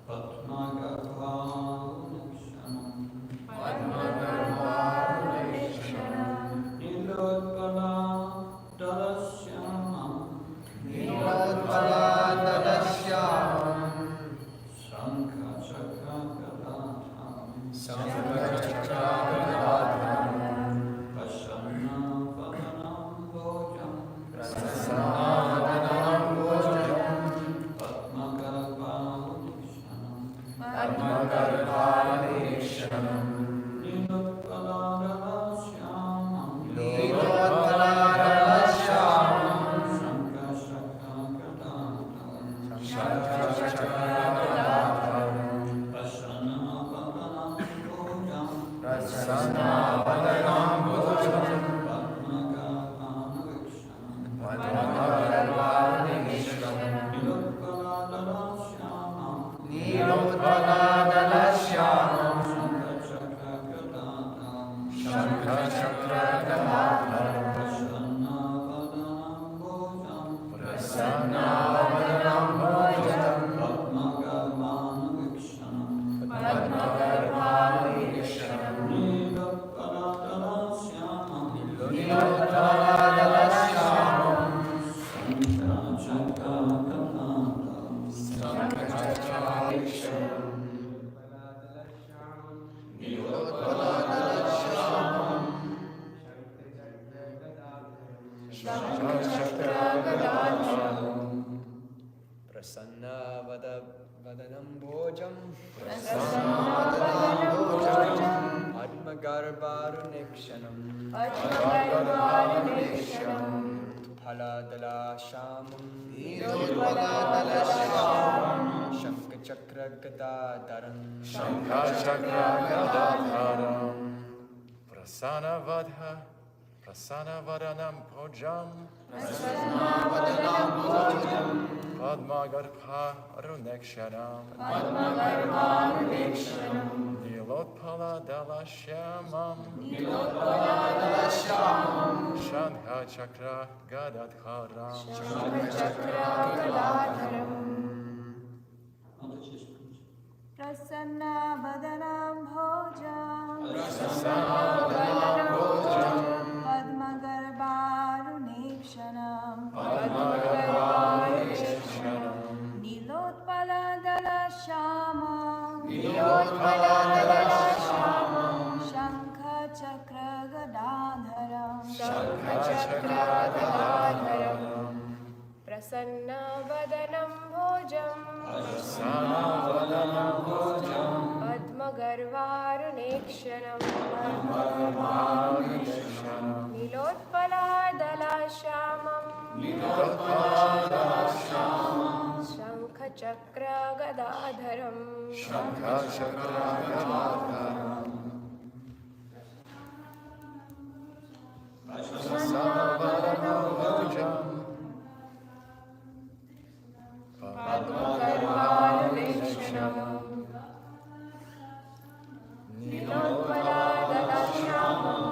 Padma Prasanavadanam bhojam Padmagarbha arunekshanam Nilotpala dalashyamam Shankha chakra gadadharam Prasanavadanam bhojam Padmagarbarunekshanam Nilotpala dalashyamam Shankha chakra gadadharam Prasanavadanam bhojam Padmagarbarunekshanam Nilotpaladalashyamam Shankha chakra gadadharam Padmagarbarunekshanam Nilotpaladalashyamam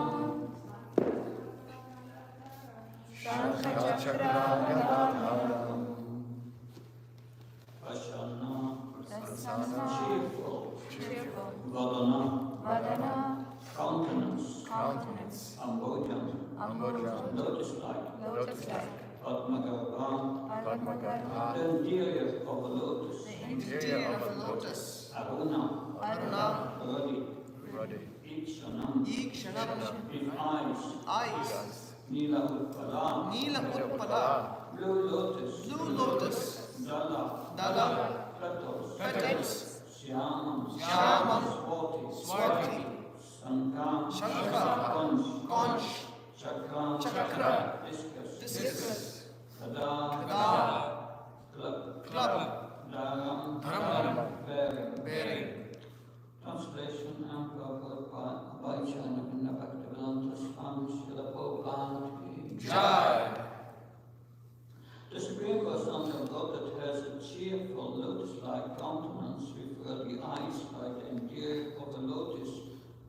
Shankha chakra gadadharam Prasanna, cheerful, Vadana, countenance, Ambojam, lotus-like, Padmagarba, the interior of the lotus, Aruna, ruddy, Ikshanam, with eyes, Nila Utpala, blue lotus, Dala, petals, Shyamam, Swati, Shankha, Conch, Chakra, discus, Gada, club, Dharam, bearing. Translation and purport by China in the Bhaktivedanta Swami Srila Prabhupada Ki Jai. The Supreme Personality of Godhead has a cheerful lotus-like countenance with ruddy eyes like the interior of a lotus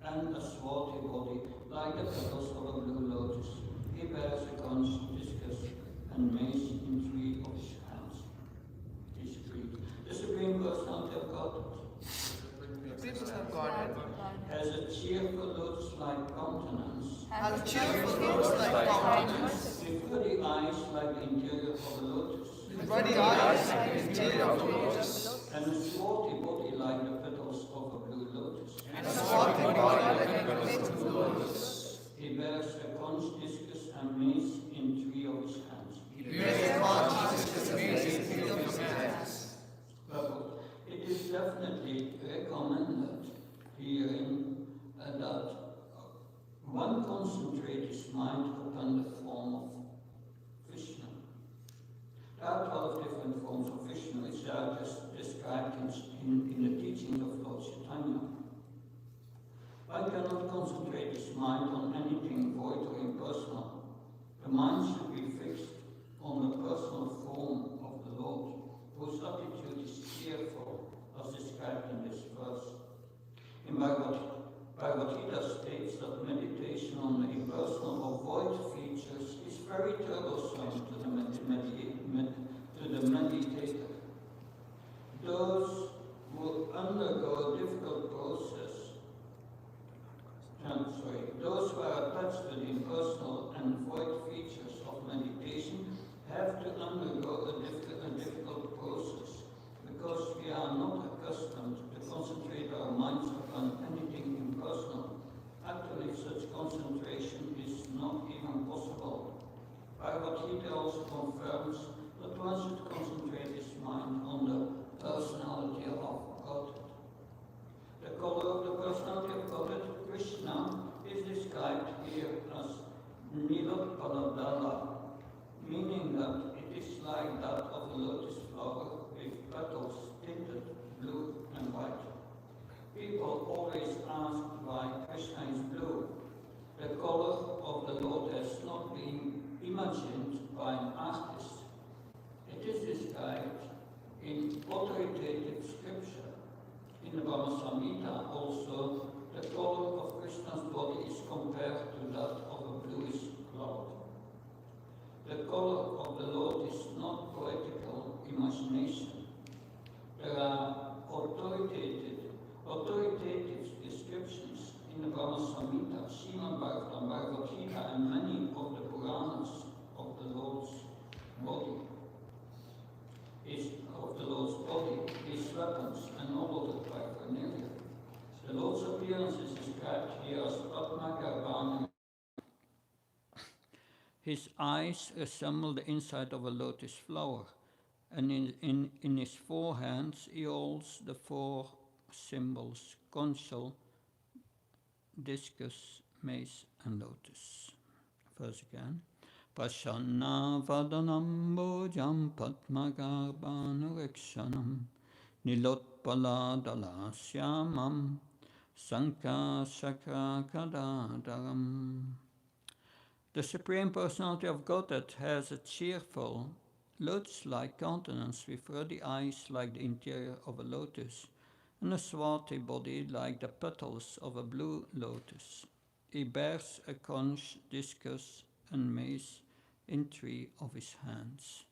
and a swarthy body like the petals of a blue lotus. He bears a conch, discus, and mace in three of his hands. The Supreme Personality of Godhead has a cheerful lotus-like countenance. With ruddy eyes like the interior of a lotus. And a swarthy body like the petals of a blue lotus. He bears a conch, discus, and mace in three of his hands. It is definitely recommended herein that one concentrate his mind upon the form of Vishnu. There are 12 different forms of Vishnu which are just described in the teachings of Lord Chaitanya. One cannot concentrate his mind on anything void or impersonal. The mind should be fixed on the personal form of the Lord, whose attitude is cheerful, as described in this verse. In Bhagavad Gita states that meditation on the impersonal or void features is very troublesome to the meditator. Those who undergo a difficult process, those who are attached to the impersonal and void features of meditation have to undergo a difficult process, because we are not accustomed to concentrate our minds upon anything impersonal. Actually, such concentration is not even possible. Bhagavad Gita also confirms that one should concentrate his mind on the personality of God. The color of the personality of God, Krishna, is described here as Nilopaladala, meaning that it is like that of a lotus flower with petals tinted blue and white. People always ask why Krishna is blue. The color of the Lord has not been imagined by an artist. It is described in authoritative scripture. In the Brahma Samhita also, the color of Krishna's body is compared to that of a bluish cloud. The color of the Lord is not poetical imagination. There are authoritative descriptions in the Brahma Samhita, Srimad Bhagavatam, Bhagavad Gita, and many of the Puranas of the Lord's body. His weapons, and all by Cornelia. The Lord's appearance is described here as Padma Garbhana. His eyes resemble the inside of a lotus flower, and in his four hands he holds the four symbols: conchal, discus, mace, and lotus. Verse again. Pashanna vadanam bojam padmagarbhanurekshanam nilotpala dalasyamam sankha sakra kadadaram. The Supreme Personality of Godhead has a cheerful, lotus-like countenance with ruddy eyes like the interior of a lotus, and a swarthy body like the petals of a blue lotus. He bears a conch, discus, and mace in 3 of his hands.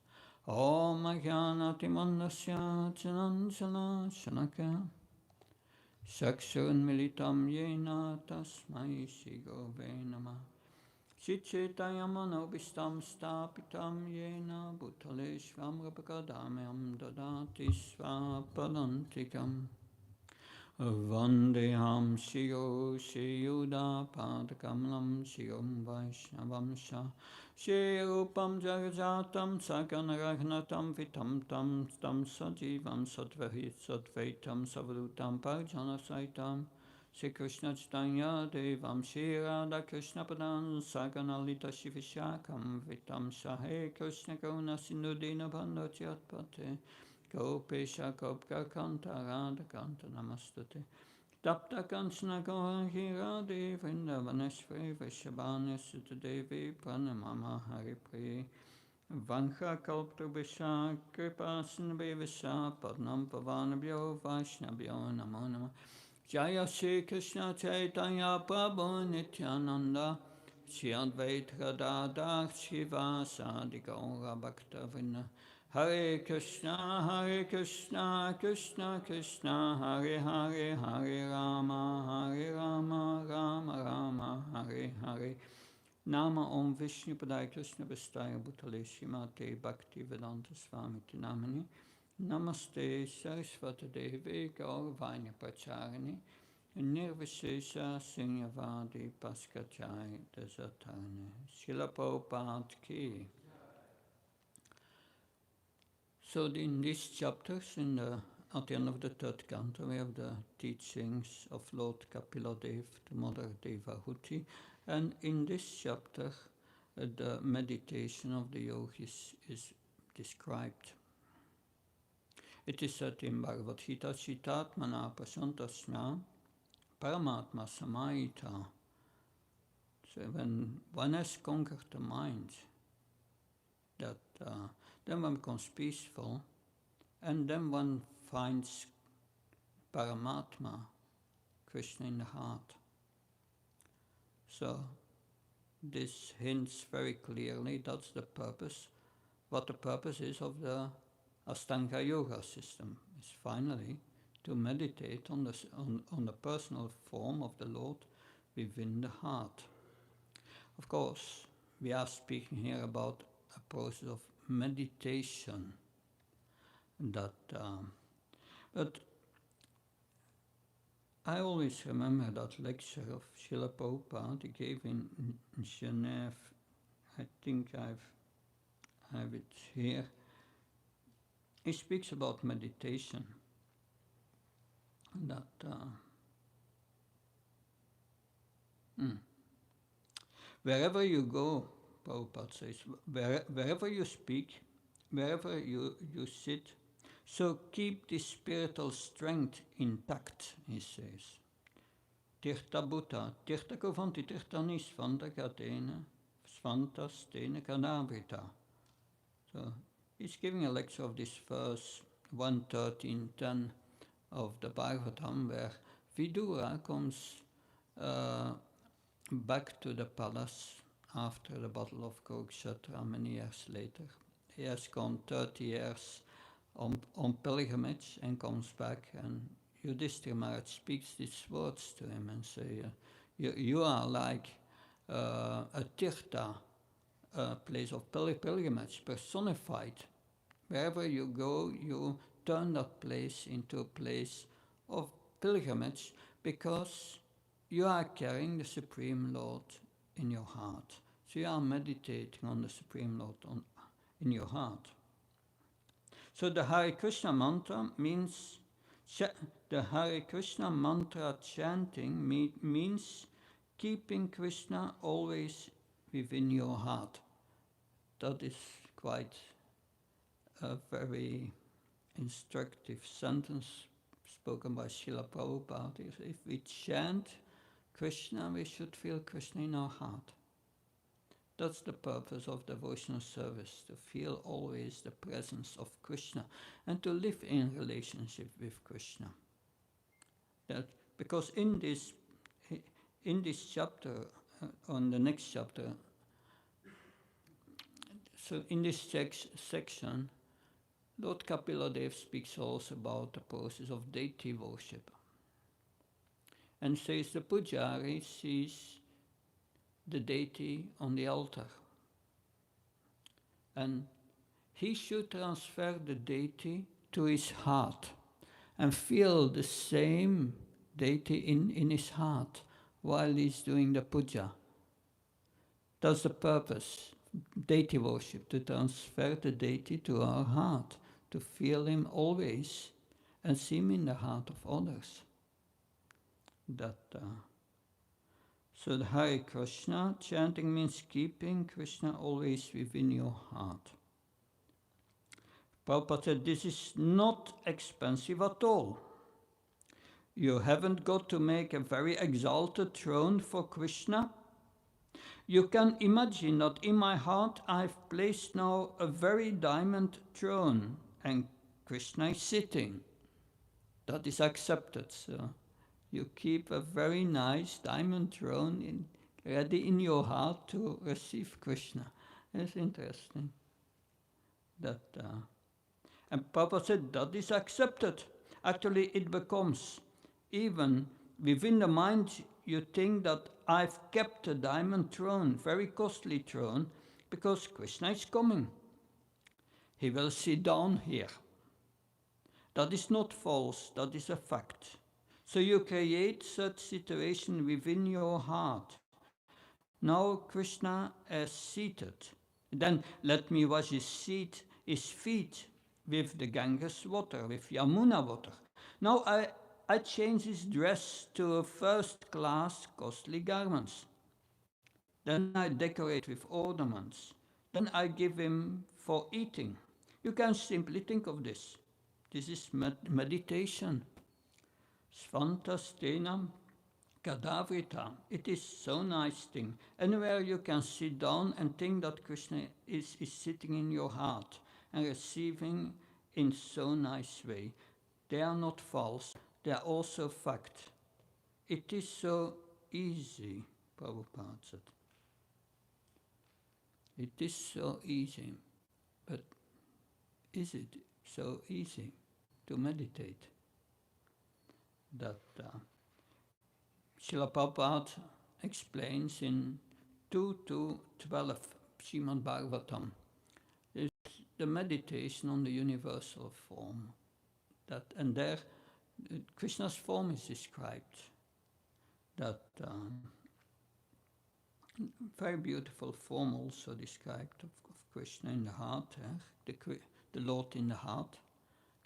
Om Ajnanati Mandasya Chananchala Shanaka Sakshun Militam Yena Tasmai Shri Gurave Namah Chitayamanovistam Stapitam Yena Bhutale Shvamrapakadamyam Dadati Svapadantikam Vandeham Shiro Shiyuda Padakamalam Shirom Vaishnavamsha Shirupam Jagajatam Saganaragnatam Vitam Tam Tam Sajivam Satvaitam Savadutam Parjana Saitam Shri Krishna Chaitanya Devam Shri Radha Krishna Padan Saganalita Shivishakam Vitam Sahe Krishna Karuna Sindhu Dina Bandha Chatpate Gopesha Gopka Kanta Radha Kanta Namastate Tapta Kanchana Gauri Radhe Vrindavaneshwari Vishabhani Sutta Devi Pranamama Hari Priye Vankha Kalptrubhisha Kripa Sindhavesha Padnam Pavanabhyo Vaishnavyo Namo Namah Jaya Shri Krishna Chaitanya Prabhu Nityananda Shri Advaita Gadadhar Shivasadi Gaura Bhaktavrinda Hare Krishna, Krishna Krishna, Hare Hare, Hare Rama, Rama Rama, Hare Hare. Nama Om Vishnu Padaya Krishna Vistaya Bhutale Shrimate Bhakti Vedanta Swami Namani. Namaste Saraswati Devi Gauravanya Pracharini Nirvishesha Sinyavadi Paskachai Desatane Srila Prabhupada Ki. So in these chapters in the at the end of the third canto, we have the teachings of Lord Kapiladev to Mother Devahuti. And in this chapter, the meditation of the yogis is described. It is said in Bhagavad Gita, Chitatmana Prasantasna Paramatma Samayita. So when one has conquered the mind, that then one becomes peaceful, and then one finds Paramatma, Krishna in the heart. So this hints very clearly that's the purpose. What the purpose is of the Ashtanga Yoga system is finally to meditate on the personal form of the Lord within the heart. Of course, we are speaking here about a process of meditation. But I always remember that lecture of Srila Prabhupada he gave in Geneva. I think I have it here. He speaks about meditation. That wherever you go, Prabhupada says, wherever you speak, wherever you sit, so keep the spiritual strength intact, he says. Tirtha Buddha, Tirtha Kovanti Tirthani Svanta Katena, Svanta Stena Kanavrita. So he's giving a lecture of this verse 113.10 of the Bhagavatam, where Vidura comes back to the palace after the Battle of Kurukshetra many years later. He has gone 30 years on pilgrimage and comes back, and Yudhishthira Maharaj speaks these words to him and say, you are like a tirtha, a place of pilgrimage, personified. Wherever you go, you turn that place into a place of pilgrimage because you are carrying the Supreme Lord in your heart. So you are meditating on the Supreme Lord in your heart. So the Hare Krishna mantra means, the Hare Krishna mantra chanting means keeping Krishna always within your heart. That is quite a very instructive sentence spoken by Srila Prabhupada. If we chant Krishna, we should feel Krishna in our heart. That's the purpose of devotional service, to feel always the presence of Krishna and to live in relationship with Krishna. That because in this chapter, on the next chapter, so in this section, Lord Kapiladev speaks also about the process of deity worship and says the pujari sees the deity on the altar, and he should transfer the deity to his heart and feel the same deity in his heart while he's doing the puja. That's the purpose, deity worship, to transfer the deity to our heart, to feel him always and see him in the heart of others. So the Hare Krishna chanting means keeping Krishna always within your heart. Prabhupada said this is not expensive at all. You haven't got to make a very exalted throne for Krishna. You can imagine that in my heart I've placed now a very diamond throne and Krishna is sitting. That is accepted. So you keep a very nice diamond throne ready in your heart to receive Krishna. It's interesting. And Prabhupada said that is accepted. Actually, it becomes, even within the mind, you think that I've kept a diamond throne, very costly throne, because Krishna is coming. He will sit down here. That is not false, that is a fact. So you create such situation within your heart. Now Krishna is seated. Then let me wash his feet. with the Ganges water, with Yamuna water. Now I change his dress to a first-class costly garments. Then I decorate with ornaments. Then I give him for eating. You can simply think of this. This is meditation. Svanta stenam kadavrita. It is so nice thing. Anywhere you can sit down and think that Krishna is sitting in your heart and receiving in so nice way. They are not false. They are also fact. It is so easy, Prabhupada said. It is so easy, but is it so easy to meditate? That Srila Prabhupada explains in 2 to 12 Srimad Bhagavatam is the meditation on the universal form. And there Krishna's form is described. That very beautiful form also described of Krishna in the heart, the Lord in the heart.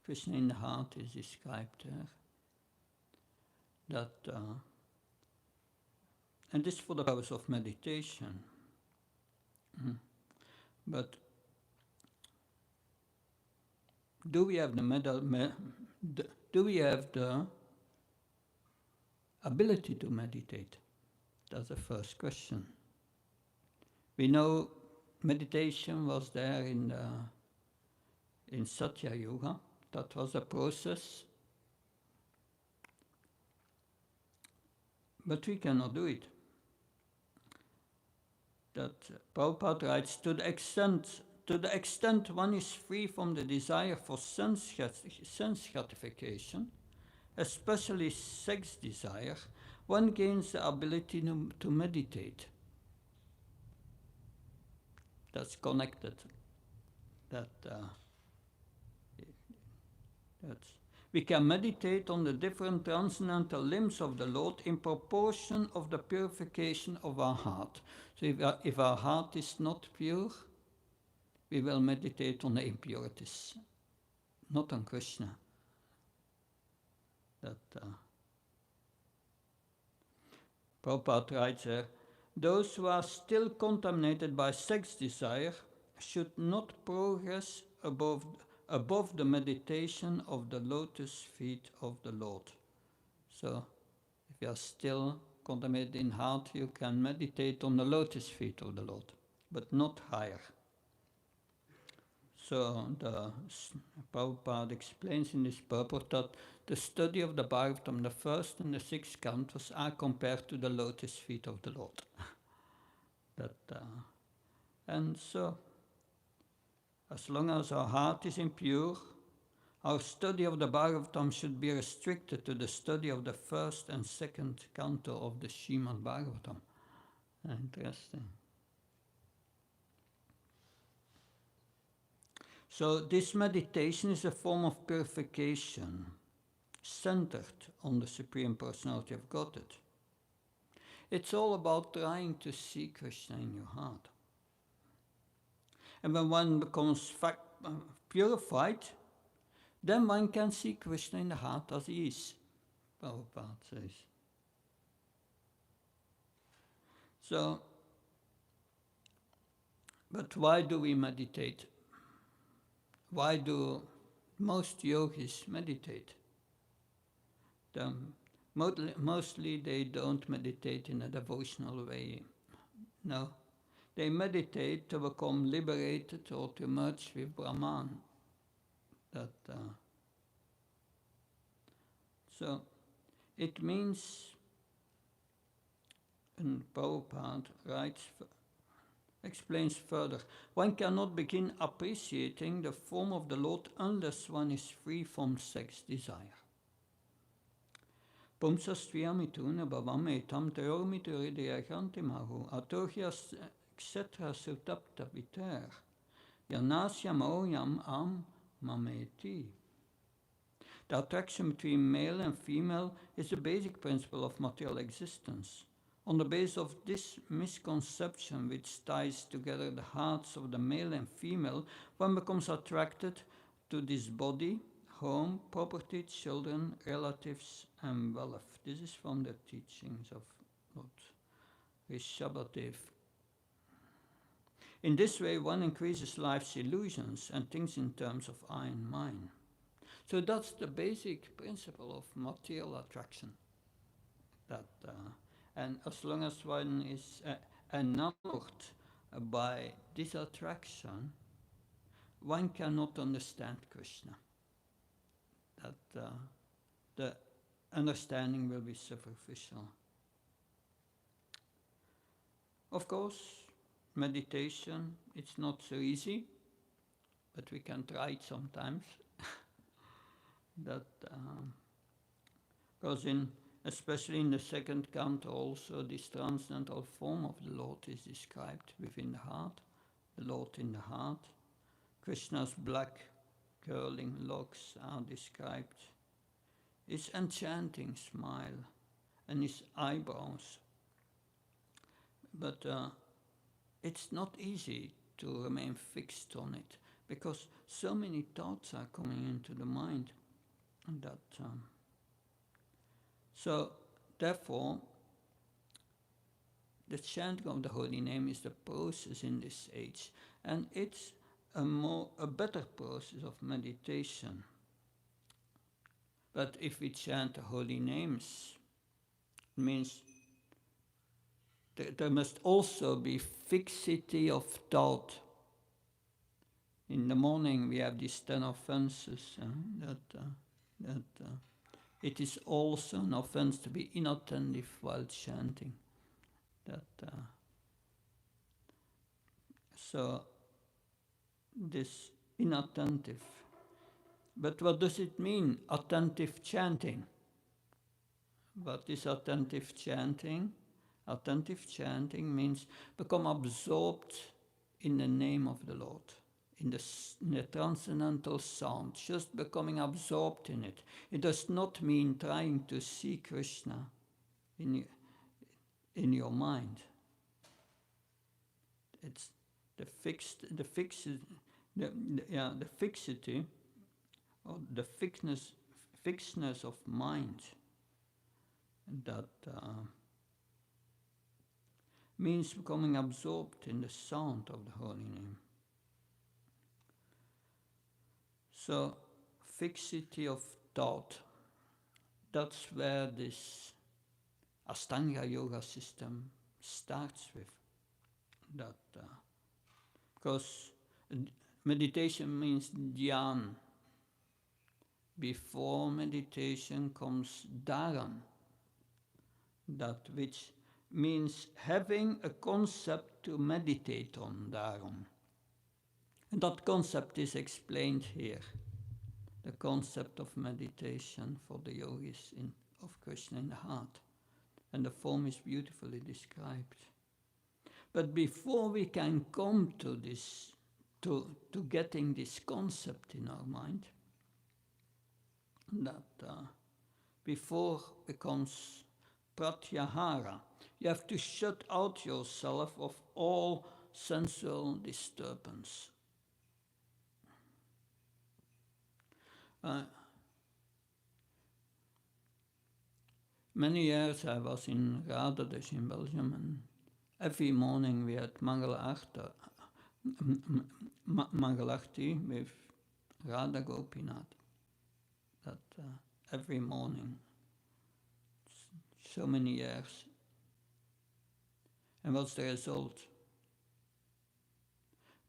Krishna in the heart is described there. That and this for the purpose of meditation. But do we have do we have the ability to meditate? That's the first question. We know meditation was there in Satya Yuga. That was a process. But we cannot do it. That Prabhupada writes, to the extent one is free from the desire for sense gratification, especially sex desire, one gains the ability to meditate. That's connected. We can meditate on the different transcendental limbs of the Lord in proportion of the purification of our heart. So if our heart is not pure, we will meditate on the impurities, not on Krishna. Prabhupada writes there, those who are still contaminated by sex desire should not progress above the meditation of the lotus feet of the Lord. So, if you are still contaminated in heart, you can meditate on the lotus feet of the Lord, but not higher. So, the Prabhupada explains in this purport that the study of the Bhagavatam, the first and the sixth cantos, are compared to the lotus feet of the Lord. And so, as long as our heart is impure, our study of the Bhagavatam should be restricted to the study of the first and second canto of the Srimad Bhagavatam. Interesting. So this meditation is a form of purification, centered on the Supreme Personality of Godhead. It's all about trying to see Krishna in your heart. And when one becomes purified, then one can see Krishna in the heart as he is, Prabhupada says. So, but why do we meditate? Why do most yogis meditate? Mostly they don't meditate in a devotional way. No. They meditate to become liberated or to merge with Brahman. So it means, and Prabhupada explains further, one cannot begin appreciating the form of the Lord unless one is free from sex desire. Pumsastvyamituna bhavam etam teormitu hridaya mahu atohyas etc. sutapta viter yanasya moyam am mameti. The attraction between male and female is the basic principle of material existence. On the basis of this misconception which ties together the hearts of the male and female, one becomes attracted to this body, home, property, children, relatives, and wealth. This is from the teachings of Lord Rishabhadev. In this way, one increases life's illusions and thinks in terms of I and mine. So that's the basic principle of material attraction. And as long as one is enamored by this attraction, one cannot understand Krishna. The understanding will be superficial. Of course, meditation, it's not so easy, but we can try it sometimes. Because especially in the second canto also, this transcendental form of the Lord is described within the heart, the Lord in the heart. Krishna's black curling locks are described, his enchanting smile and his eyebrows. But it's not easy to remain fixed on it, because so many thoughts are coming into the mind that so therefore the chanting of the holy name is the process in this age, and it's a better process of meditation. But if we chant the holy names, it means there must also be fixity of thought. In the morning we have these 10 offenses, it is also an offense to be inattentive while chanting. So this inattentive. But what does it mean, attentive chanting? What is attentive chanting? Attentive chanting means become absorbed in the name of the Lord, in the transcendental sound, just becoming absorbed in it. It does not mean trying to see Krishna in your mind. It's the fixity, or the fixedness of mind that means becoming absorbed in the sound of the holy name. So, fixity of thought, that's where this Ashtanga yoga system starts with. Because meditation means dhyan. Before meditation comes dharan, that which means having a concept to meditate on, dharan. And that concept is explained here, the concept of meditation for the yogis of Krishna in the heart. And the form is beautifully described. But before we can come to this, to getting this concept in our mind, that before becomes pratyahara, you have to shut out yourself of all sensual disturbance. Many years I was in Radhadesh in Belgium, and every morning we had Mangalarti with Radha Gopinath. Every morning, so many years. And what's the result?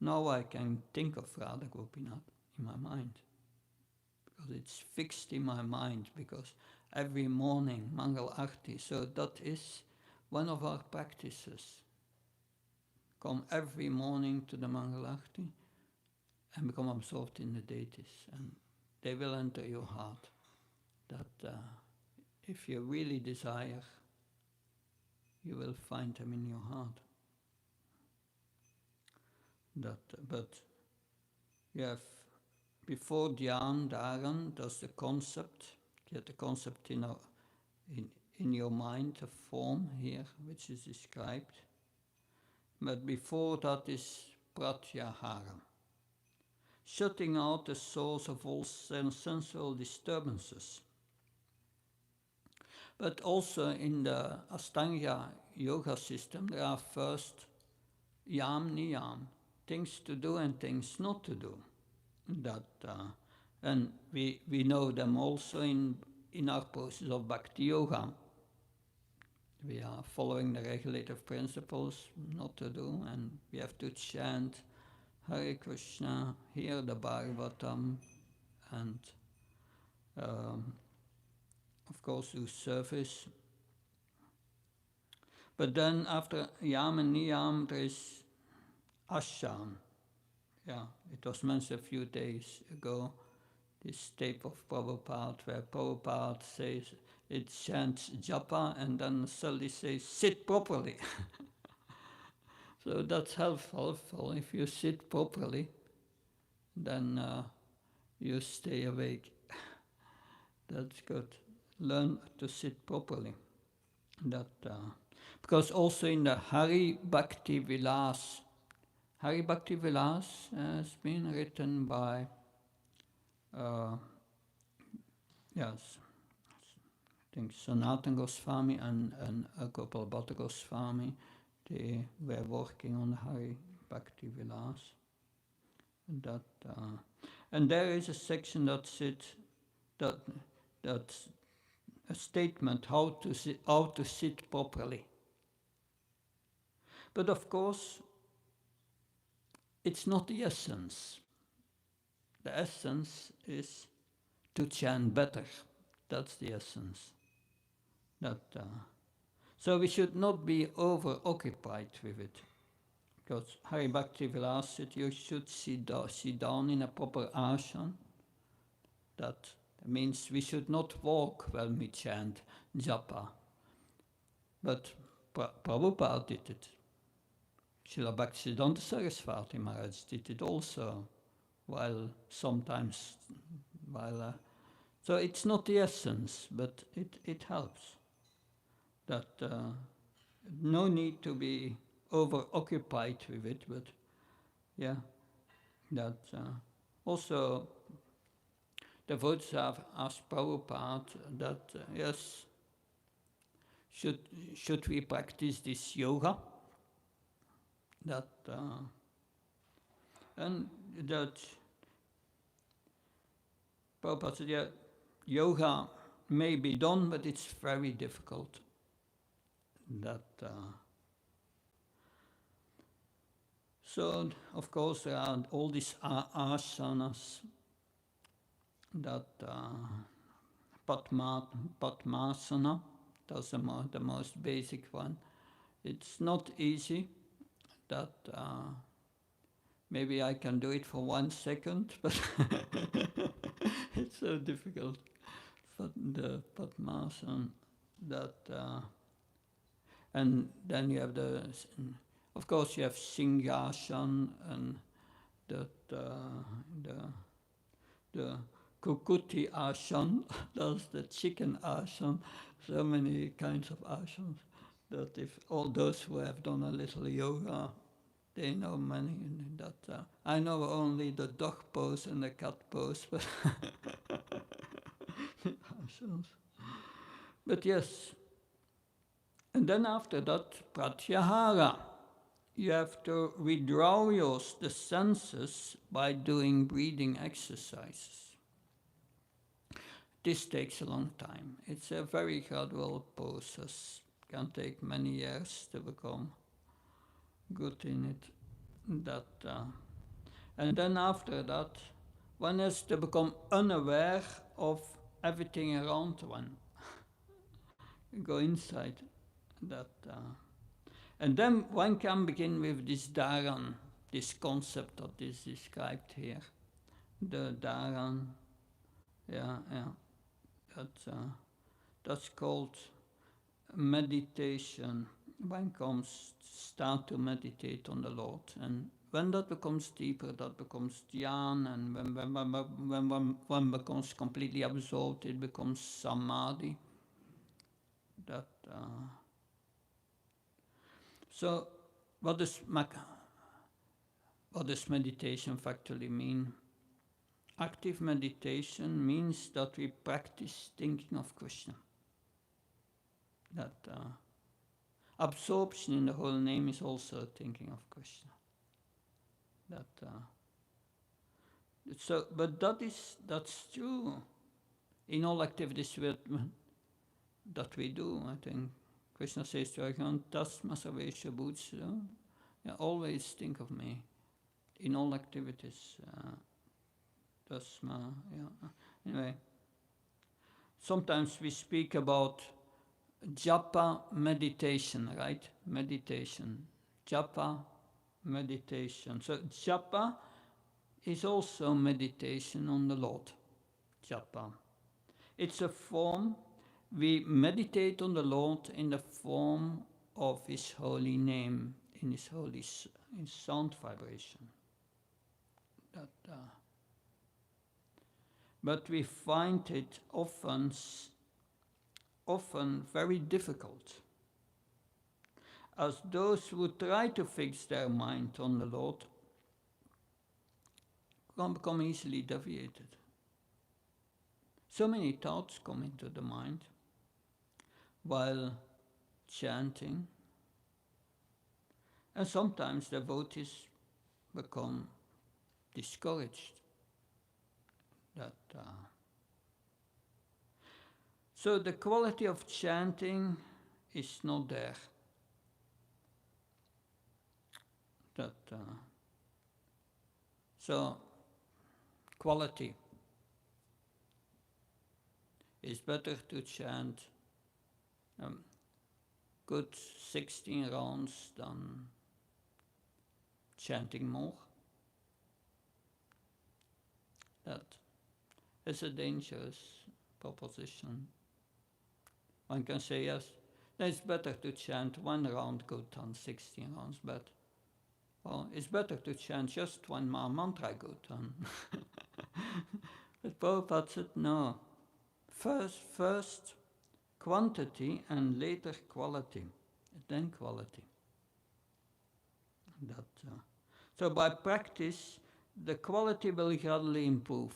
Now I can think of Radha Gopinath in my mind, because it's fixed in my mind, because every morning Mangal Arti, so that is one of our practices. Come every morning to the Mangal Arti and become absorbed in the deities, and they will enter your heart. That if you really desire, you will find them in your heart. But you have, before dhyan, dharan, that's the concept. Get the concept in your mind, a form here, which is described. But before that is pratyahara. shutting out the source of all sensual disturbances. But also in the Ashtanga yoga system, there are first yam, niyam, things to do and things not to do. And we know them also in our process of bhakti yoga. We are following the regulative principles, not to do, and we have to chant Hare Krishna, hear the Bhagavatam, and of course do service. But then after Yam and Niyam, there is Asham. Yeah, it was mentioned a few days ago, this tape of Prabhupada, where Prabhupada says, it chants japa and then suddenly says, sit properly. So that's helpful. If you sit properly, then you stay awake. That's good. Learn to sit properly. Because also in the Hari Bhakti Vilas has been written by, yes, I think Sanatana Goswami and Gopal Bhatta Goswami. They were working on Hari Bhakti Vilas. And there is a section that's a statement how to sit properly. But of course, it's not the essence. The essence is to chant better. That's the essence. So we should not be over-occupied with it. Because Hari Bhakti Vilas said you should sit down in a proper asana. That means we should not walk when we chant japa. But Prabhupada did it. Srila Bhaktisiddhanta Saraswati Maharaj did it also, so it's not the essence, but it helps. No need to be over-occupied with it, but yeah, also devotees have asked Prabhupada that, yes, should we practice this yoga? And that Prabhupada said, yeah, yoga may be done, but it's very difficult. So, of course, there are all these asanas, Padmasana, that's the most basic one. It's not easy. Maybe I can do it for 1 second, but it's so difficult. The Padmasana, and then you have of course you have Singhasan and the Kukuti Asana, that's the chicken asana, so many kinds of asanas, that if all those who have done a little yoga, they know many. I know only the dog pose and the cat pose, but but yes. And then after that, pratyahara. You have to withdraw the senses by doing breathing exercises. This takes a long time. It's a very gradual process. It can take many years to become good in it. And then after that, one has to become unaware of everything around one. Go inside. And then one can begin with this dharan, this concept that is described here. The dharan, that's called meditation. One comes start to meditate on the Lord, and when that becomes deeper, that becomes dhyan, and when one becomes completely absorbed, it becomes samadhi. So, what does meditation factually mean? active meditation means that we practice thinking of Krishna. That absorption in the holy name is also thinking of Krishna. But that's true in all activities that we do. I think Krishna says to Arjuna, Tasma Savesha Bhutsu, always think of me in all activities. Tasma, Anyway, sometimes we speak about japa meditation, right? Meditation. Japa meditation. So japa is also meditation on the Lord. Japa. It's a form, we meditate on the Lord in the form of His holy name, in His holy in sound vibration. But we find it often very difficult, as those who try to fix their mind on the Lord can become easily deviated. So many thoughts come into the mind while chanting, and sometimes devotees become discouraged. So the quality of chanting is not there. So quality. It's better to chant good 16 rounds than chanting more. That is a dangerous proposition. One can say, yes, it's better to chant 1 round good than 16 rounds, but well, it's better to chant just 1 mantra good than. But Prabhupada said, no. First quantity and later quality, then quality. So by practice, the quality will gradually improve.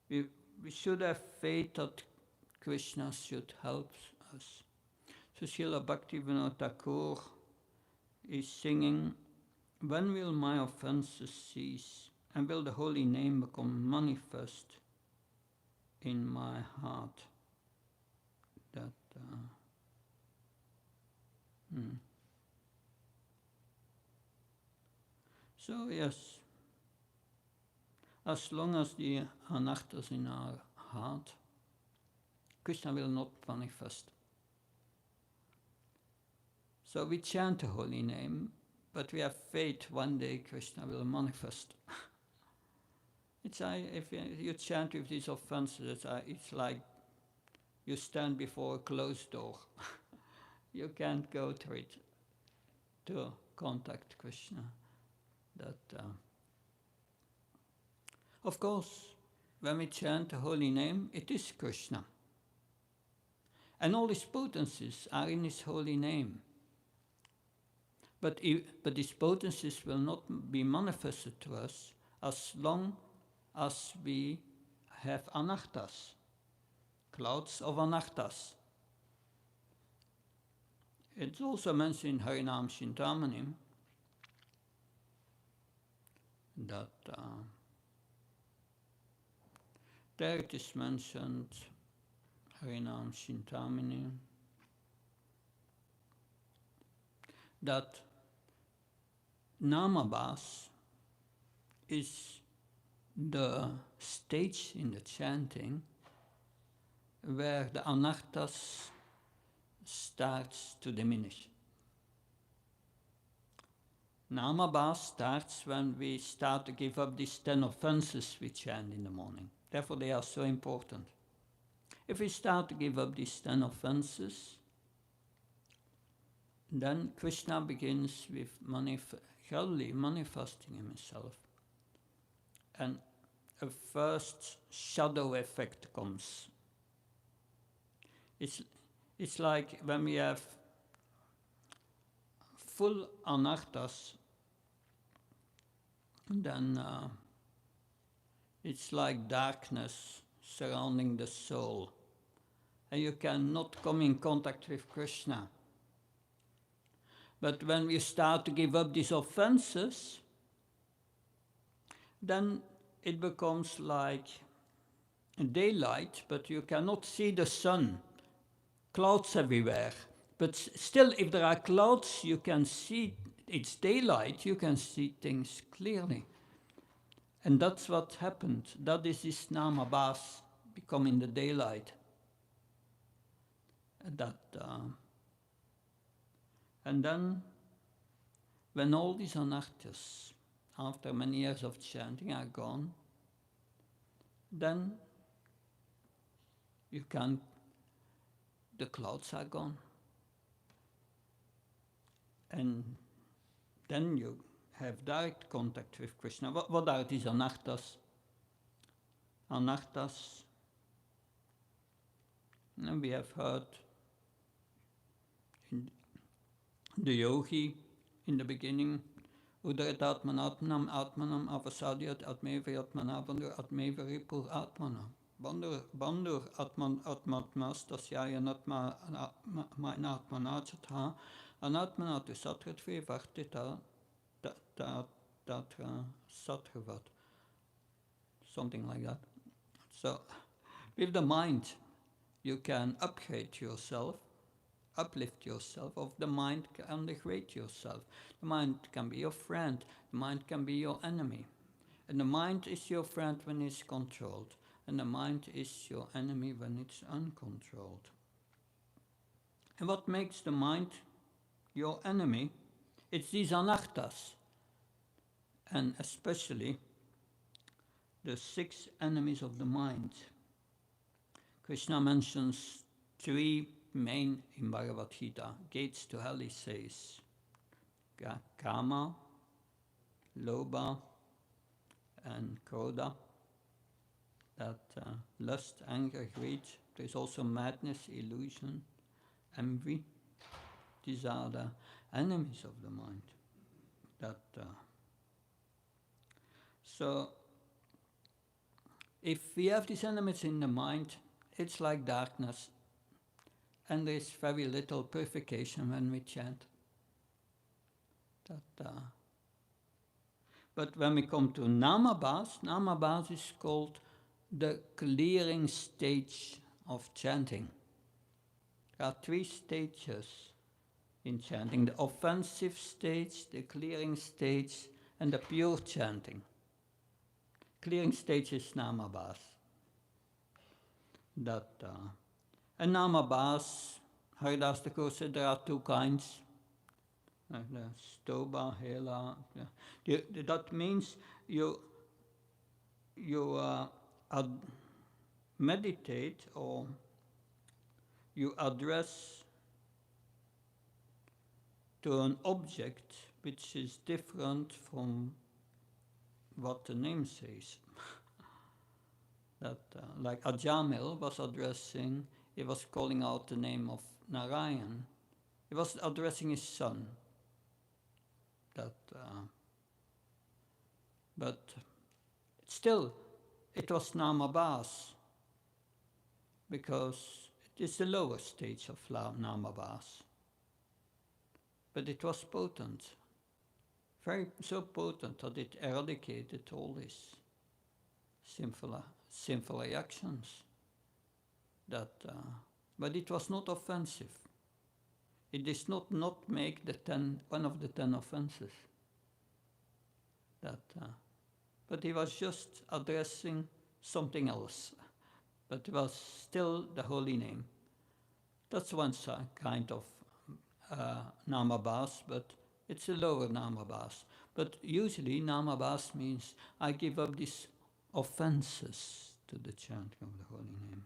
We should have faith that Krishna should help us. So Srila Bhaktivinoda Thakur is singing, when will my offenses cease, and will the holy name become manifest in my heart? So yes, as long as the anarthas in our heart, Krishna will not manifest. So we chant the holy name, but we have faith one day Krishna will manifest. It's like if you chant with these offenses, it's like you stand before a closed door. You can't go through it to contact Krishna. Of course, when we chant the holy name, it is Krishna. And all his potencies are in his holy name. But these potencies will not be manifested to us as long as we have anarthas, clouds of anarthas. It's also mentioned in Harinam Chintamani that there it is mentioned, Harinam Chintamani, that Namabhas is the stage in the chanting where the anarthas starts to diminish. Namabhas starts when we start to give up these 10 offenses we chant in the morning. Therefore they are so important. If we start to give up these 10 offenses, then Krishna begins with gradually manifesting himself. And a first shadow effect comes. It's like when we have full anarthas, then it's like darkness surrounding the soul. And you cannot come in contact with Krishna. But when we start to give up these offenses, then it becomes like daylight, but you cannot see the sun. Clouds everywhere. But still, if there are clouds, you can see, it's daylight, you can see things clearly. And that's what happened. That is this namabhas becoming the daylight. And then, when all these anarthas, after many years of chanting, are gone, then the clouds are gone. And then you have direct contact with Krishna. What are these anarthas? Anarthas, and we have heard in the yogi in the beginning, Udaratmanatmanam Atmanam Avasadyat Atmevayatmana Bandur Atmevaripur Atmana. Bandur Atmatmas Tasyaya Natma Natmanachatha Anatmanatu Satratve Vartita Tatra Satravat. Something like that. So, with the mind, you can upgrade yourself, uplift yourself. Of the mind can degrade yourself. The mind can be your friend. The mind can be your enemy. And the mind is your friend when it's controlled. And the mind is your enemy when it's uncontrolled. And what makes the mind your enemy? It's these anarthas. And especially the 6 enemies of the mind. Krishna mentions 3 main in Bhagavad Gita. Gates to hell, he says. Kama, Lobha, and Krodha. That lust, anger, greed. There's also madness, illusion, envy. These are the enemies of the mind. So, if we have these enemies in the mind, it's like darkness, and there is very little purification when we chant. But when we come to namabhas is called the clearing stage of chanting. There are 3 stages in chanting: the offensive stage, the clearing stage, and the pure chanting. Clearing stage is namabhas. And namabhas, Haridas Thakur said there are 2 kinds. The stoba, hela. That means you meditate, or you address to an object which is different from what the name says. Like Ajamil was addressing, he was calling out the name of Narayan. He was addressing his son. But still, it was namabhas, because it is the lower stage of namabhas. But it was potent, so potent that it eradicated all these sinful reactions. But it was not offensive. It did not make one of the 10 offenses. But he was just addressing something else. But it was still the holy name. That's one kind of namabhas, but it's a lower namabhas. But usually namabhas means I give up these offenses to the chanting of the holy name.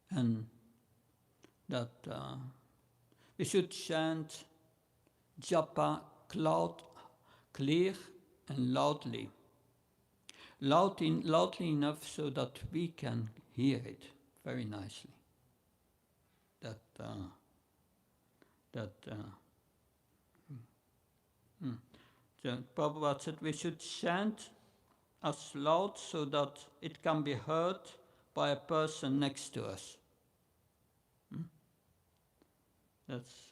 And that we should chant japa clear and loudly. Loudly enough so that we can hear it very nicely. So Prabhupada said we should chant as loud so that it can be heard by a person next to us. That's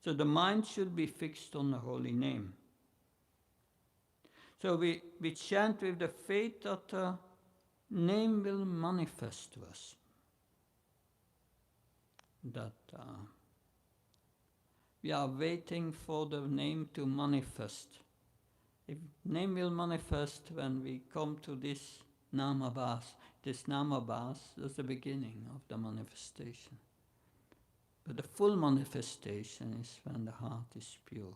so the mind should be fixed on the holy name. So we chant with the faith that the name will manifest to us. That we are waiting for the name to manifest. If name will manifest when we come to this Namabhas. This Namabhas is the beginning of the manifestation. But the full manifestation is when the heart is pure.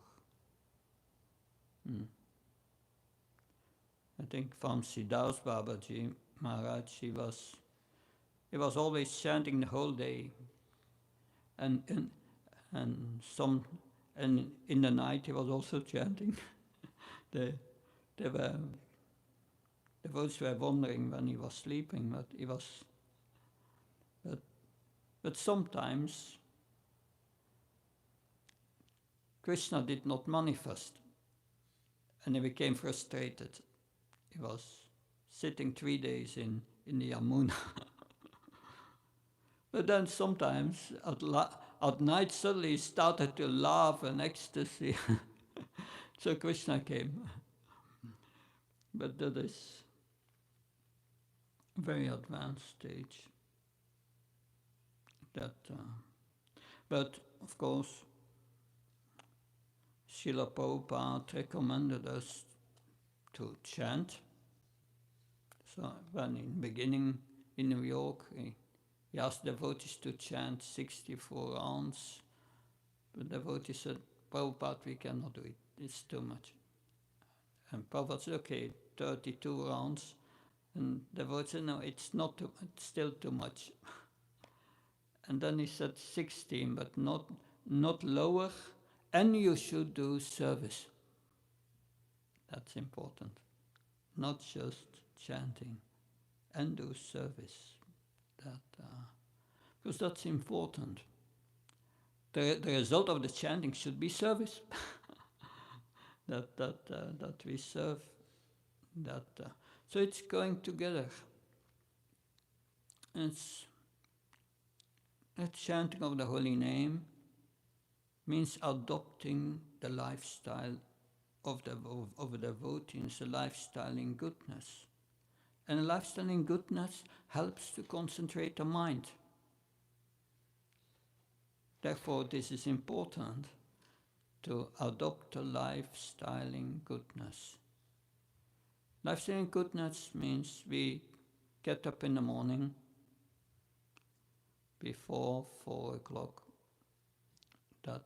I think from Siddharth Babaji Maharaj, he was always chanting the whole day, and in the night he was also chanting. The devotees were wondering when he was sleeping, but sometimes Krishna did not manifest, and he became frustrated. He was sitting 3 days in the Yamuna. But then sometimes at night suddenly he started to laugh and ecstasy. So Krishna came. But that is a very advanced stage. But of course, Srila Prabhupada recommended us to chant. So when in the beginning in New York, he asked devotees to chant 64 rounds. But the devotees said, Prabhupada, we cannot do it. It's too much. And Prabhupada said, okay, 32 rounds. And the devotee said, no, it's still too much. And then he said 16, but not lower. And you should do service. That's important. Not just chanting. And do service. Because that's important. The result of the chanting should be service. that we serve. So it's going together. It's the chanting of the holy name means adopting the lifestyle of the devotees, a lifestyle in goodness. And a lifestyle in goodness helps to concentrate the mind. Therefore, this is important to adopt a lifestyle in goodness. Lifestyle in goodness means we get up in the morning before 4 o'clock. I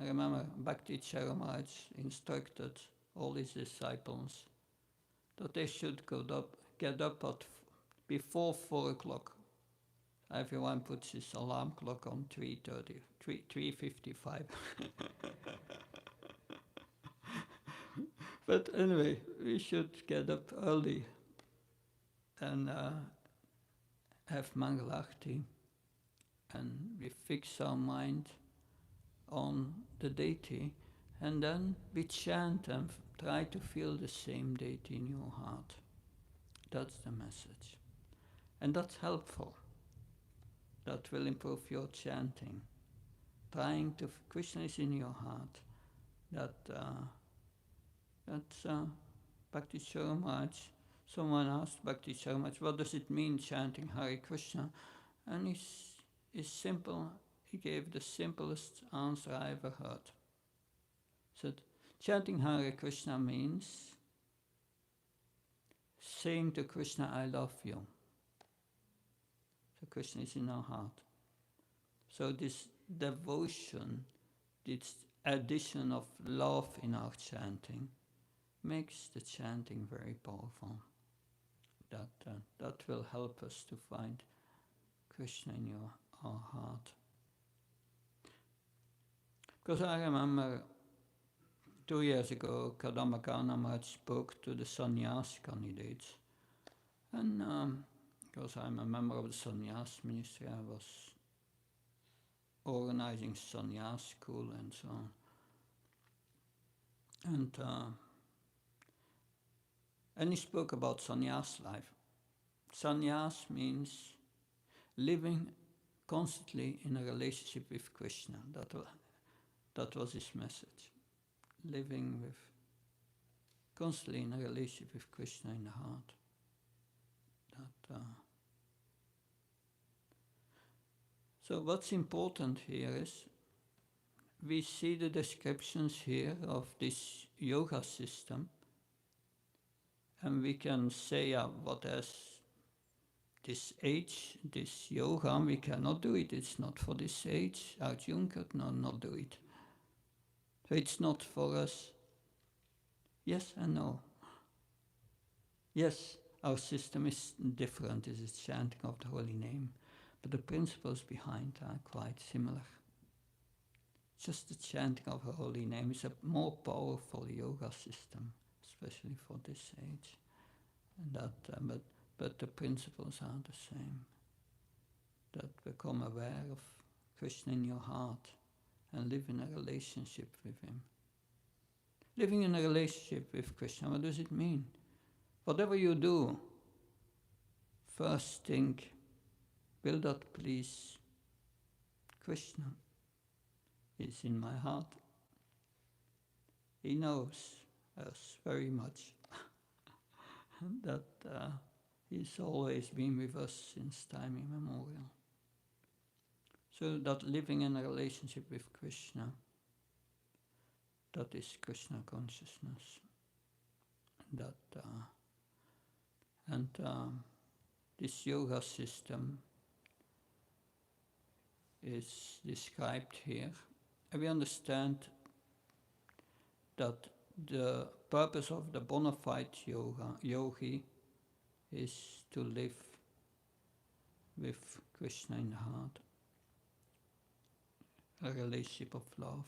remember Bhakti Charamaj instructed all his disciples that they should get up before 4 o'clock. Everyone puts his alarm clock on 3:55. But anyway, we should get up early and have Mangalarti, and we fix our mind on the deity, and then we chant and try to feel the same deity in your heart. That's the message. And that's helpful. That will improve your chanting. Krishna is in your heart. That's Bhakti Charamaj. Someone asked Bhakti Charamaj, what does it mean chanting Hare Krishna? And it's simple. He gave the simplest answer I ever heard. He said, chanting Hare Krishna means saying to Krishna, I love you. So Krishna is in our heart. So this devotion, this addition of love in our chanting, makes the chanting very powerful. That will help us to find Krishna in our heart. Because I remember 2 years ago, Kadambaka Maharaj spoke to the sannyas candidates. And because I'm a member of the sannyas ministry, I was organizing sannyas school and so on. And he spoke about sannyas life. Sannyas means living constantly in a relationship with Krishna. That was his message. Living constantly in a relationship with Krishna in the heart. So what's important here is we see the descriptions here of this yoga system, and we can say what has this age, this yoga, we cannot do it. It's not for this age. Arjuna could not do it. So it's not for us. Yes and no. Yes, our system is different. It's chanting of the holy name, but the principles behind are quite similar. Just the chanting of a holy name is a more powerful yoga system, especially for this age. And but the principles are the same. That become aware of Krishna in your heart and live in a relationship with him. Living in a relationship with Krishna, what does it mean? Whatever you do, first think, will that please Krishna? He's in my heart. He knows us very much. That he's always been with us since time immemorial. So that living in a relationship with Krishna, that is Krishna consciousness. This yoga system is described here. And we understand that the purpose of the bona fide yogi is to live with Krishna in the heart. A relationship of love,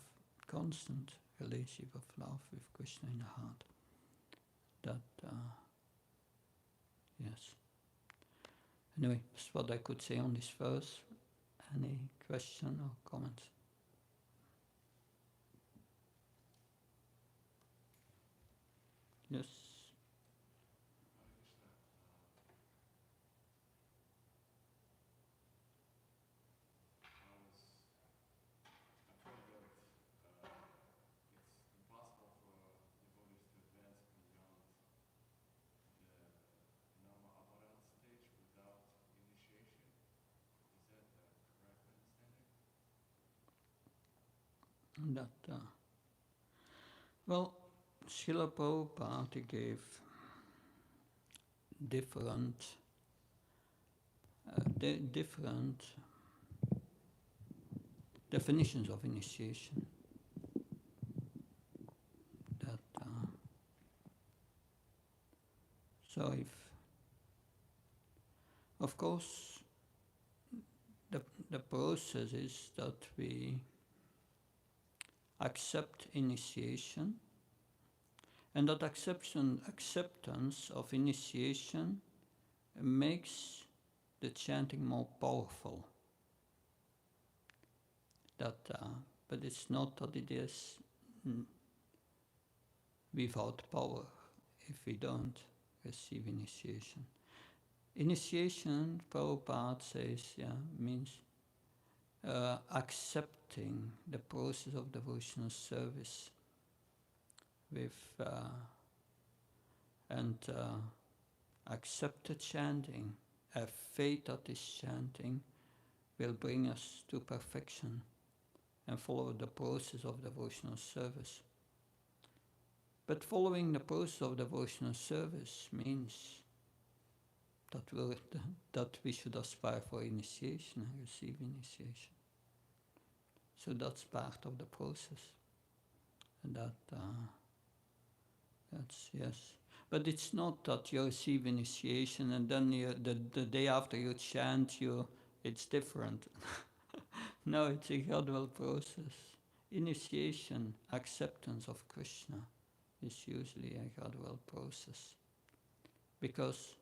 constant relationship of love with Krishna in the heart. Yes. Anyway, that's what I could say on this verse. Any question or comments? Yes. Well, Srila Prabhupada gave different definitions of initiation. So of course, the process is that we accept initiation, and that acceptance of initiation makes the chanting more powerful. But it's not that it is without power if we don't receive initiation. Initiation, Prabhupada says, means accepting the process of devotional service and accept the chanting, have faith that this chanting will bring us to perfection, and follow the process of devotional service. But following the process of devotional service means that we should aspire for initiation and receive initiation. So that's part of the process. And that's, yes. But it's not that you receive initiation and then the day after you chant, it's different. No, it's a gradual process. Initiation, acceptance of Krishna is usually a gradual process. Because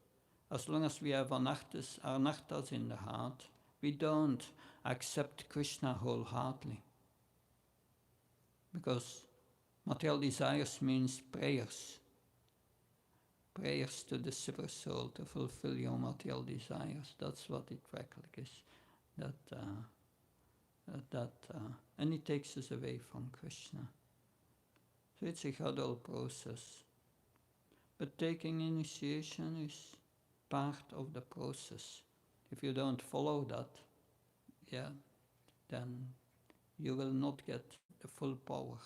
as long as we have anarthas in the heart, We don't accept Krishna wholeheartedly. Because material desires means prayers. Prayers to the super soul to fulfill your material desires. That's what it practically is. And it takes us away from Krishna. So it's a gradual process. But taking initiation is part of the process. If you don't follow that, then you will not get the full power.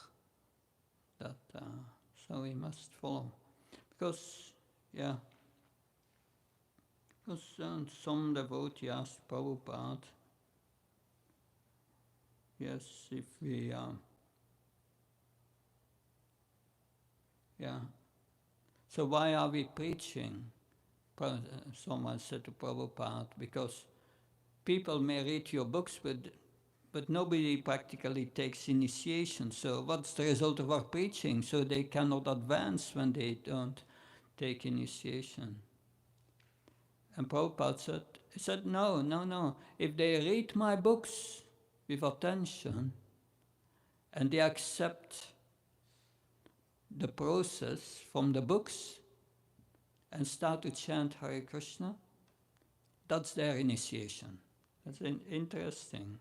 So we must follow. Because some devotee asked Prabhupada, if we, so why are we preaching? Someone said to Prabhupada, because people may read your books, but nobody practically takes initiation. So what's the result of our preaching? So they cannot advance when they don't take initiation. And Prabhupada said, no. If they read my books with attention and they accept the process from the books and start to chant Hare Krishna, that's their initiation. That's interesting.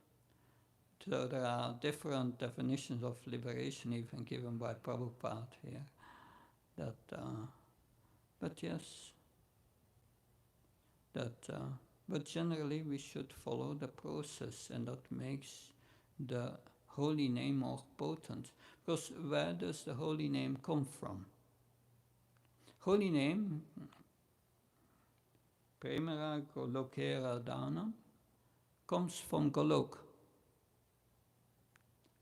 So there are different definitions of liberation even given by Prabhupada here. But generally we should follow the process, and that makes the holy name more potent. Because where does the holy name come from? Holy name, Premara Golokera Dhanam, comes from Golok.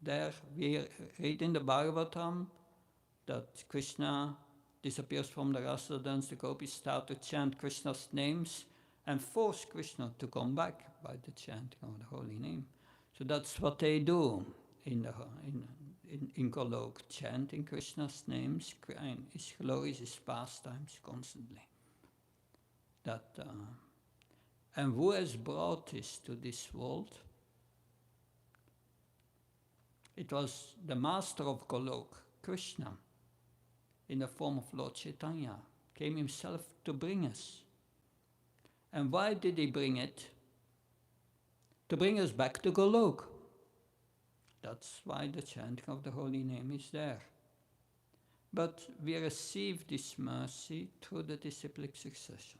There we read in the Bhagavatam that Krishna disappears from the rasa dance, the gopis start to chant Krishna's names and force Krishna to come back by the chanting of the holy name. So that's what they do in Golok, chanting Krishna's names, his glories, his pastimes constantly. And who has brought this to this world? It was the master of Golok, Krishna, in the form of Lord Chaitanya, came himself to bring us. And why did he bring it? To bring us back to Golok. That's why the chanting of the holy name is there. But we receive this mercy through the disciplic succession.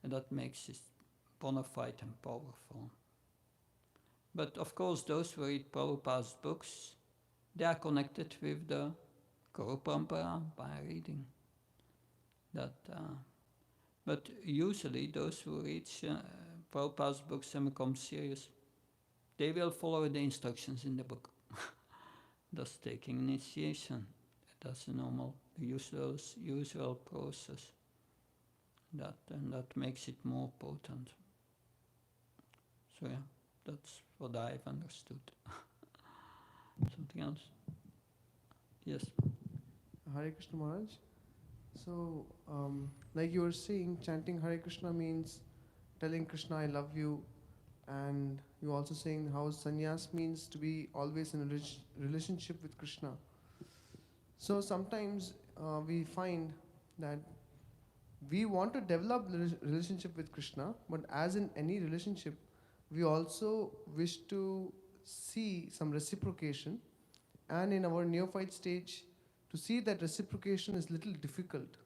And that makes it bona fide and powerful. But of course, those who read Prabhupada's books, they are connected with the Guru Parampara by reading. But usually those who read Prabhupada's books and become serious, they will follow the instructions in the book. Thus taking initiation. That's a normal, usual process. And that makes it more potent. So that's what I've understood. Something else? Yes. Hare Krishna Maharaj. So, like you were saying, chanting Hare Krishna means telling Krishna, I love you. And you also saying how sannyas means to be always in a relationship with Krishna. So sometimes we find that we want to develop the relationship with Krishna, but as in any relationship, we also wish to see some reciprocation. And in our neophyte stage, to see that reciprocation is little difficult.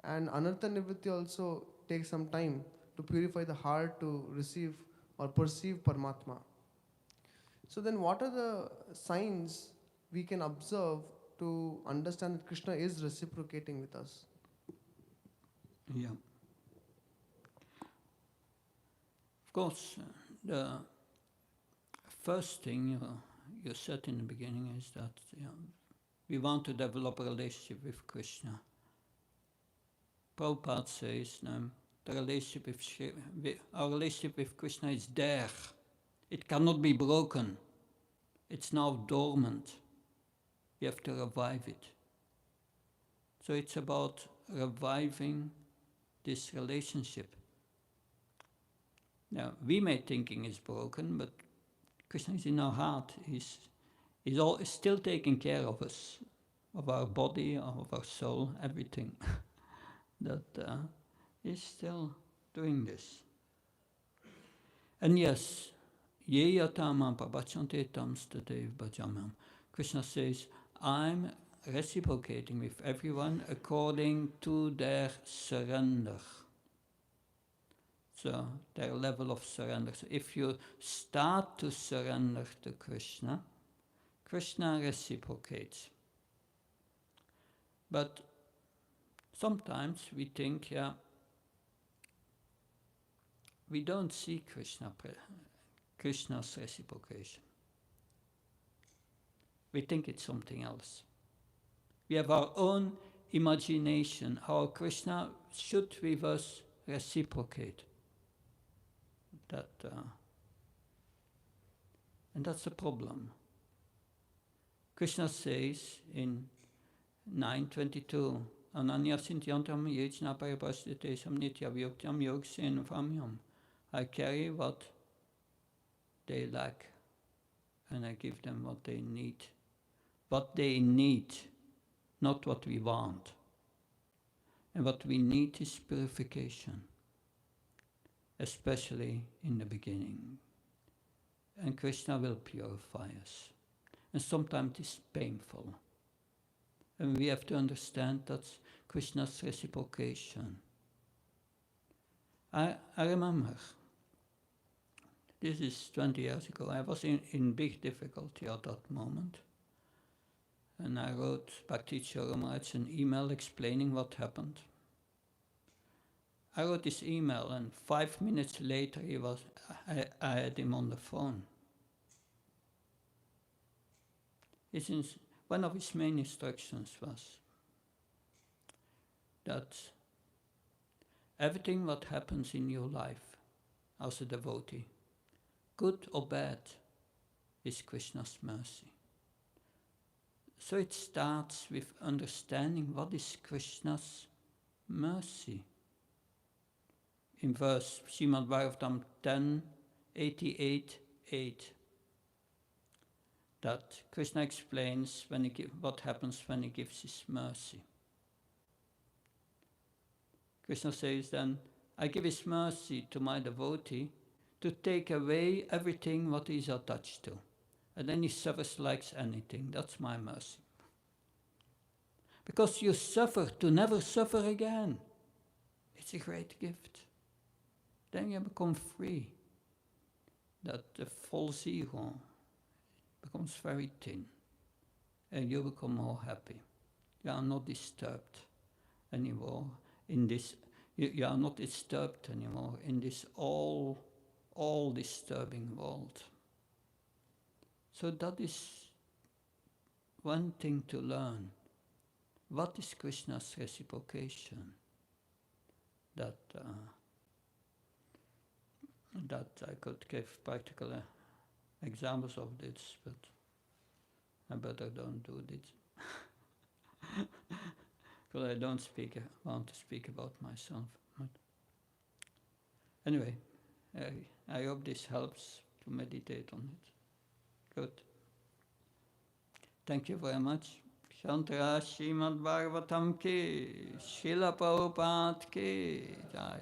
And anartha nivritti also takes some time to purify the heart to receive or perceive Paramatma. So then what are the signs we can observe to understand that Krishna is reciprocating with us? Yeah. Of course, the first thing you said in the beginning is that we want to develop a relationship with Krishna. Prabhupada says the relationship our relationship with Krishna is there. It cannot be broken. It's now dormant. We have to revive it. So it's about reviving this relationship. Now, we may thinking is broken, but Krishna is in our heart. He's still taking care of us, of our body, of our soul, everything. That is still doing this. And yes, ye yatamam prabhachante tam stadev bhajamam. Krishna says, I'm reciprocating with everyone according to their surrender. So their level of surrender. So if you start to surrender to Krishna, Krishna reciprocates. But sometimes we think, we don't see Krishna's reciprocation. We think it's something else. We have our own imagination how Krishna should with us reciprocate. And that's the problem. Krishna says in 9:22, Ananya Sintyantam Yejna Paripasthitesam Nitya Vyuktyam Yogsen Famyam. I carry what they lack and I give them what they need. What they need, not what we want. And what we need is purification, especially in the beginning. And Krishna will purify us. And sometimes it's painful. And we have to understand that's Krishna's reciprocation. I remember, this is 20 years ago, I was in big difficulty at that moment. And I wrote Bhakti Maharaj an email explaining what happened. I wrote this email and 5 minutes later I had him on the phone. One of his main instructions was that everything what happens in your life as a devotee, good or bad, is Krishna's mercy. So it starts with understanding what is Krishna's mercy. In verse Srimad Bhagavatam 10:88:8, that Krishna explains what happens when he gives his mercy. Krishna says then, I give his mercy to my devotee to take away everything what he is attached to. And then he suffers like anything. That's my mercy. Because you suffer to never suffer again. It's a great gift. Then you become free. That the false ego becomes very thin. And you become more happy. You are not disturbed anymore in this. You are not disturbed anymore in this all disturbing world. So that is one thing to learn. What is Krishna's reciprocation? That I could give practical examples of this, but I better don't do this. Because I don't want to speak about myself. But anyway, I hope this helps to meditate on it. Good. Thank you very much. Shantara Srimad Bhagavatam ki, Srila Prabhupada ki, Jai.